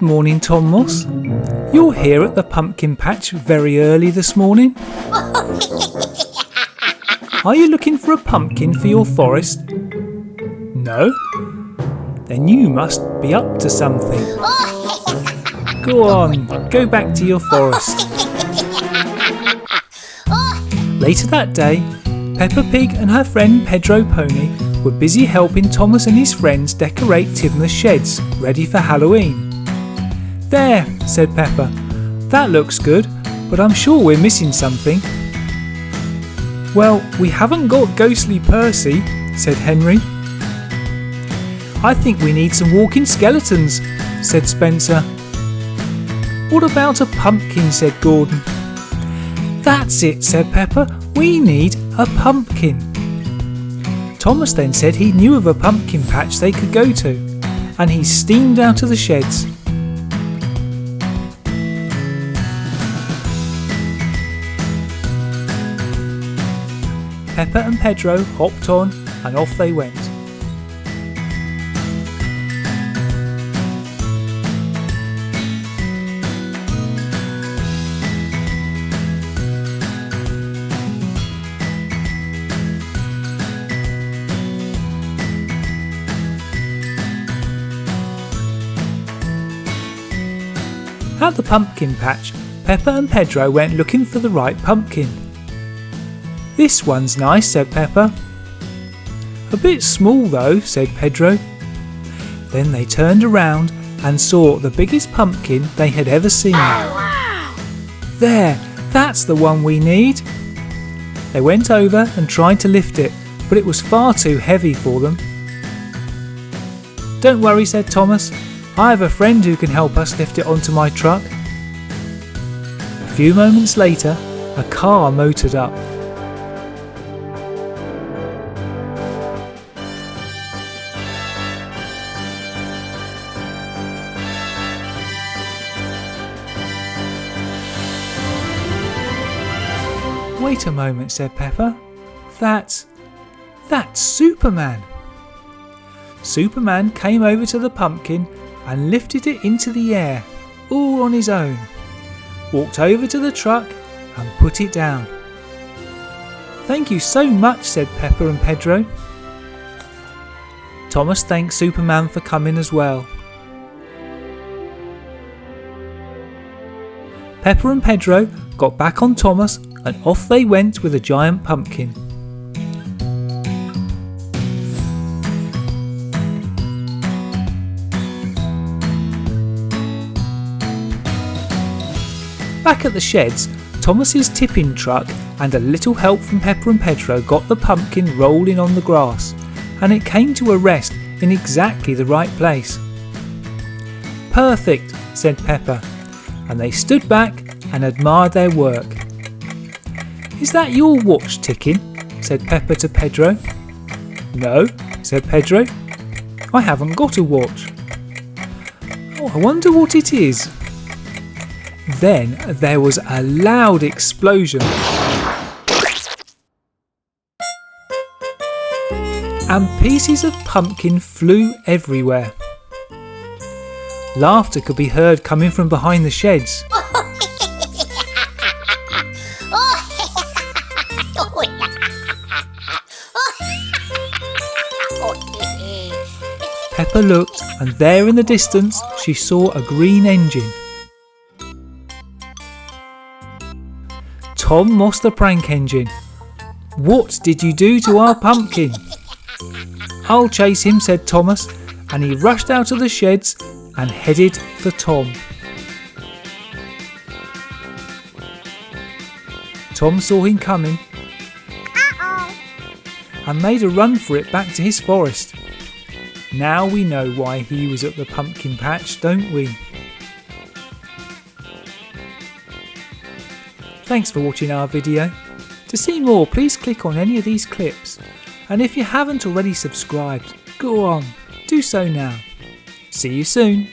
morning, Tom Moss. You're here at the pumpkin patch very early this morning. Are you looking for a pumpkin for your forest? No? Then you must be up to something. Go on, go back to your forest. Later that day, Peppa Pig and her friend Pedro Pony were busy helping Thomas and his friends decorate Tidmouth sheds, ready for Halloween. There, said Peppa, that looks good, but I'm sure we're missing something. Well, we haven't got Ghostly Percy, said Henry. I think we need some walking skeletons, said Spencer. What about a pumpkin, said Gordon. That's it, said Peppa, we need a pumpkin. Thomas then said he knew of a pumpkin patch they could go to, and he steamed out of the sheds. Peppa and Pedro hopped on and off they went. At the pumpkin patch, Peppa and Pedro went looking for the right pumpkin. This one's nice, said Peppa. A bit small though, said Pedro. Then they turned around and saw the biggest pumpkin they had ever seen. There, that's the one we need. They went over and tried to lift it, but it was far too heavy for them. Don't worry, said Thomas. I have a friend who can help us lift it onto my truck. A few moments later, a car motored up. Wait a moment, said Peppa. That's Superman. Superman came over to the pumpkin and lifted it into the air, all on his own, walked over to the truck and put it down. Thank you so much, said Peppa and Pedro. Thomas thanked Superman for coming as well. Peppa and Pedro got back on Thomas and off they went with a giant pumpkin. Back at the sheds, Thomas's tipping truck and a little help from Peppa and Pedro got the pumpkin rolling on the grass, and it came to a rest in exactly the right place. Perfect, said Peppa, and they stood back and admired their work. Is that your watch ticking? Said Peppa to Pedro. No, said Pedro. I haven't got a watch. Oh, I wonder what it is. Then there was a loud explosion, and pieces of pumpkin flew everywhere. Laughter could be heard coming from behind the sheds. Peppa looked, and there in the distance she saw a green engine. Tom Moss the Prank Engine. What did you do to our pumpkin? I'll chase him, said Thomas, and he rushed out of the sheds and headed for Tom. Tom saw him coming and made a run for it back to his forest. Now we know why he was at the pumpkin patch, don't we? Thanks for watching our video. To see more, please click on any of these clips. And if you haven't already subscribed, go on, do so now. See you soon.